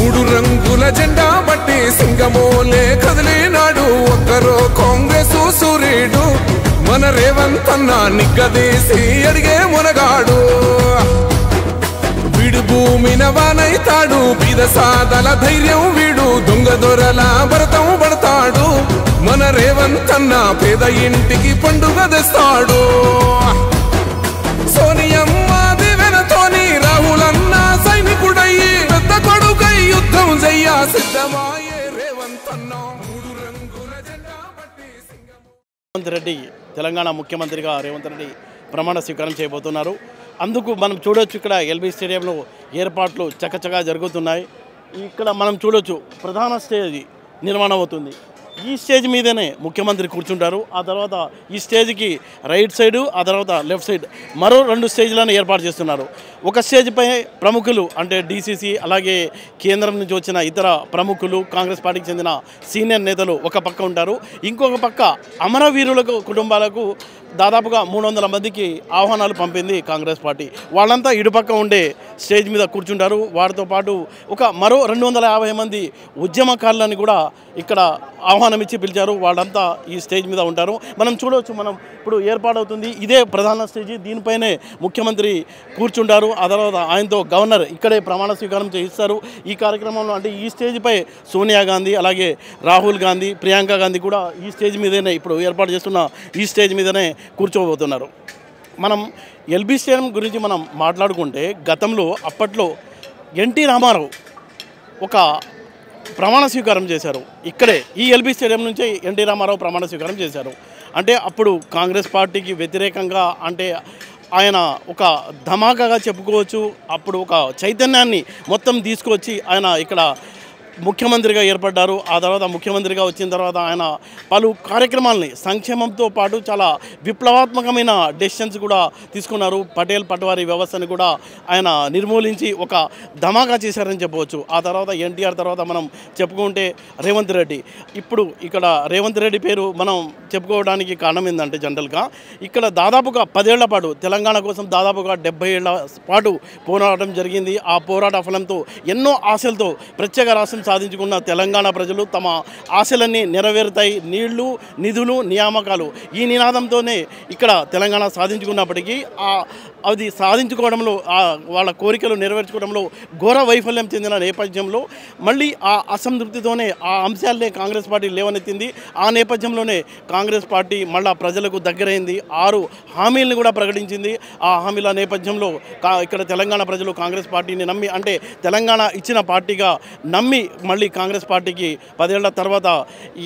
మూడు రంగుల జెండా బట్టి సింగమోలే కదిలినాడు ఒక్కరో కాంగ్రెస్ సూర్యుడు మన రేవంత్ అన్న నిగ్గదీసి అడిగే మునగాడు వీడు భూమిన వానైతాడు బీద సాదల ధైర్యం వీడు దొంగ దొరల భరతం పడతాడు మన రేవంత్ అన్న పేద ఇంటికి పండుగ తెస్తాడు సోనియమ్మ దివెనతోని రాహులన్న సైనికుడయ్యి పెద్ద కొడుకై యుద్ధం చెయ్య సిద్ధమాయే రేవంత్ అన్న మూడు రంగుల జెండా బట్టి రేవంత్ రెడ్డి తెలంగాణ ముఖ్యమంత్రిగా రేవంత్ రెడ్డి ప్రమాణ స్వీకారం చేయబోతున్నారు. అందుకు మనం చూడొచ్చు ఇక్కడ ఎల్బీ స్టేడియంలో ఏర్పాట్లు చకచకా జరుగుతున్నాయి. ఇక్కడ మనం చూడొచ్చు ప్రధాన స్టేజ్ నిర్మాణం అవుతుంది. ఈ స్టేజ్ మీదనే ముఖ్యమంత్రి కూర్చుంటారు. ఆ తర్వాత ఈ స్టేజ్కి రైట్ సైడు ఆ తర్వాత లెఫ్ట్ సైడ్ మరో 2 స్టేజ్లను ఏర్పాటు చేస్తున్నారు. ఒక స్టేజ్పై ప్రముఖులు అంటే డీసీసీ అలాగే కేంద్రం నుంచి వచ్చిన ఇతర ప్రముఖులు కాంగ్రెస్ పార్టీకి చెందిన సీనియర్ నేతలు ఒక పక్క ఉంటారు. ఇంకొక పక్క అమరవీరులకు కుటుంబాలకు దాదాపుగా 300 మందికి ఆహ్వానాలు పంపింది కాంగ్రెస్ పార్టీ. వాళ్ళంతా ఇటుపక్క ఉండే స్టేజ్ మీద కూర్చుంటారు. వారితో పాటు మరో 250 మంది ఉద్యమకారులను కూడా ఇక్కడ ఆహ్వానం ఇచ్చి పిలిచారు. వాళ్ళంతా ఈ స్టేజ్ మీద ఉంటారు. మనం చూడవచ్చు, మనం ఇప్పుడు ఏర్పాటవుతుంది ఇదే ప్రధాన స్టేజ్. దీనిపైనే ముఖ్యమంత్రి కూర్చుంటారు. ఆ తర్వాత ఆయనతో గవర్నర్ ఇక్కడే ప్రమాణ స్వీకారం చేయిస్తారు. ఈ కార్యక్రమంలో అంటే ఈ స్టేజ్పై సోనియా గాంధీ అలాగే రాహుల్ గాంధీ ప్రియాంక గాంధీ కూడా ఈ స్టేజ్ మీదనే ఇప్పుడు ఏర్పాటు చేస్తున్న ఈ స్టేజ్ మీదనే కూర్చోబోతున్నారు. మనం ఎల్బీ స్టేడియం గురించి మనం మాట్లాడుకుంటే గతంలో అప్పట్లో ఎన్టీ రామారావు ఒక ప్రమాణ స్వీకారం చేశారు. ఇక్కడే ఈ ఎల్బీ స్టేడియం నుంచే ఎన్టీ రామారావు ప్రమాణ స్వీకారం చేశారు. అంటే అప్పుడు కాంగ్రెస్ పార్టీకి వ్యతిరేకంగా అంటే ఆయన ఒక ధమాకాగా చెప్పుకోవచ్చు. అప్పుడు ఒక చైతన్యాన్ని మొత్తం తీసుకొచ్చి ఆయన ఇక్కడ ముఖ్యమంత్రిగా ఏర్పడ్డారు. ఆ తర్వాత ముఖ్యమంత్రిగా వచ్చిన తర్వాత ఆయన పలు కార్యక్రమాలని సంక్షేమంతో పాటు చాలా విప్లవాత్మకమైన డెసిషన్స్ కూడా తీసుకున్నారు. పటేల్ పట్వారీ వ్యవస్థను కూడా ఆయన నిర్మూలించి ఒక ధమాకా చేశారని చెప్పవచ్చు. ఆ తర్వాత ఎన్టీఆర్ తర్వాత మనం చెప్పుకుంటే రేవంత్ రెడ్డి. ఇప్పుడు ఇక్కడ రేవంత్ రెడ్డి పేరు మనం చెప్పుకోవడానికి కారణం ఏంటంటే జనరల్గా ఇక్కడ దాదాపుగా 10 ఏళ్ల పాటు తెలంగాణ కోసం దాదాపుగా 70 ఏళ్ల పాటు పోరాటం జరిగింది. ఆ పోరాట ఫలంతో ఎన్నో ఆశలతో ప్రత్యేక రాష్ట్రం సాధించుకున్న తెలంగాణ ప్రజలు తమ ఆశలన్నీ నెరవేరుతాయి. నీళ్లు నిధులు నియామకాలు ఈ నినాదంతోనే ఇక్కడ తెలంగాణ సాధించుకున్నప్పటికీ అది సాధించుకోవడంలో వాళ్ళ కోరికలు నెరవేర్చుకోవడంలో ఘోర వైఫల్యం చెందిన నేపథ్యంలో మళ్ళీ ఆ అసంతృప్తితోనే ఆ అంశాలనే కాంగ్రెస్ పార్టీ లేవనెత్తింది. ఆ నేపథ్యంలోనే కాంగ్రెస్ పార్టీ మళ్ళా ప్రజలకు దగ్గరైంది. 6 హామీలను కూడా ప్రకటించింది. ఆ హామీల నేపథ్యంలో ఇక్కడ తెలంగాణ ప్రజలు కాంగ్రెస్ పార్టీని నమ్మి అంటే తెలంగాణ ఇచ్చిన పార్టీగా నమ్మి మళ్ళీ కాంగ్రెస్ పార్టీకి 10 ఏళ్ల తర్వాత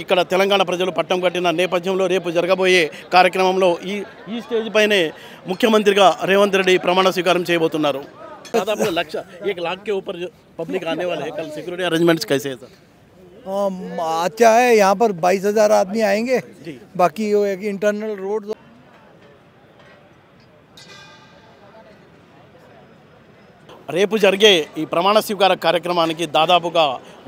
ఇక్కడ తెలంగాణ ప్రజలు పట్టం కట్టిన నేపథ్యంలో రేపు జరగబోయే కార్యక్రమంలో ఈ స్టేజ్ పైనే ముఖ్యమంత్రిగా రేవంత్ రెడ్డి ప్రమాణ స్వీకారం చేయబోతున్నారు. दादाపు 1 लाख के ऊपर पब्लिक आने वाले हैं. कल सिक्योरिटी अरेंजमेंट्स कैसे है सर? अच्छा है, यहाँ पर 22,000 आदमी आएंगे. बाकी एक इंटरनल रोड రేపు జరిగే ఈ ప్రమాణ స్వీకార కార్యక్రమానికి దాదాపుగా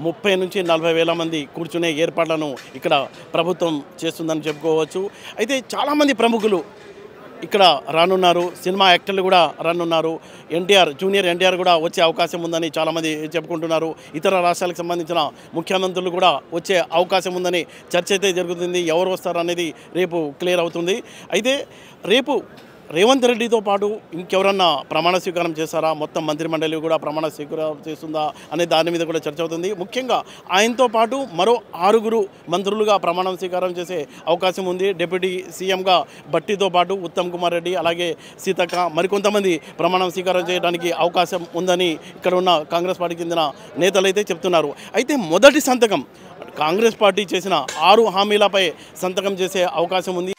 30 నుంచి 40 వేల మంది కూర్చునే ఏర్పాట్లను ఇక్కడ ప్రభుత్వం చేస్తుందని చెప్పుకోవచ్చు. అయితే చాలామంది ప్రముఖులు ఇక్కడ రానున్నారు. సినిమా యాక్టర్లు కూడా రానున్నారు. జూనియర్ ఎన్టీఆర్ కూడా వచ్చే అవకాశం ఉందని చాలామంది చెప్పుకుంటున్నారు. ఇతర రాష్ట్రాలకు సంబంధించిన ముఖ్యమంత్రులు కూడా వచ్చే అవకాశం ఉందని చర్చ అయితే జరుగుతుంది. ఎవరు వస్తారు అనేది రేపు క్లియర్ అవుతుంది. అయితే రేపు రేవంత్ రెడ్డితో పాటు ఇంకెవరన్నా ప్రమాణ స్వీకారం చేస్తారా, మొత్తం మంత్రిమండలి కూడా ప్రమాణ స్వీకారం చేస్తుందా అనే దాని మీద కూడా చర్చ అవుతుంది. ముఖ్యంగా ఆయనతో పాటు మరో 6 మంత్రులుగా ప్రమాణ స్వీకారం చేసే అవకాశం ఉంది. డిప్యూటీ సీఎంగా భట్టితో పాటు ఉత్తమ్ కుమార్ రెడ్డి అలాగే సీతక్క మరికొంతమంది ప్రమాణం స్వీకారం చేయడానికి అవకాశం ఉందని ఇక్కడ ఉన్న కాంగ్రెస్ పార్టీకి చెందిన నేతలు అయితే చెప్తున్నారు. అయితే మొదటి సంతకం కాంగ్రెస్ పార్టీ చేసిన 6 హామీలపై సంతకం చేసే అవకాశం ఉంది.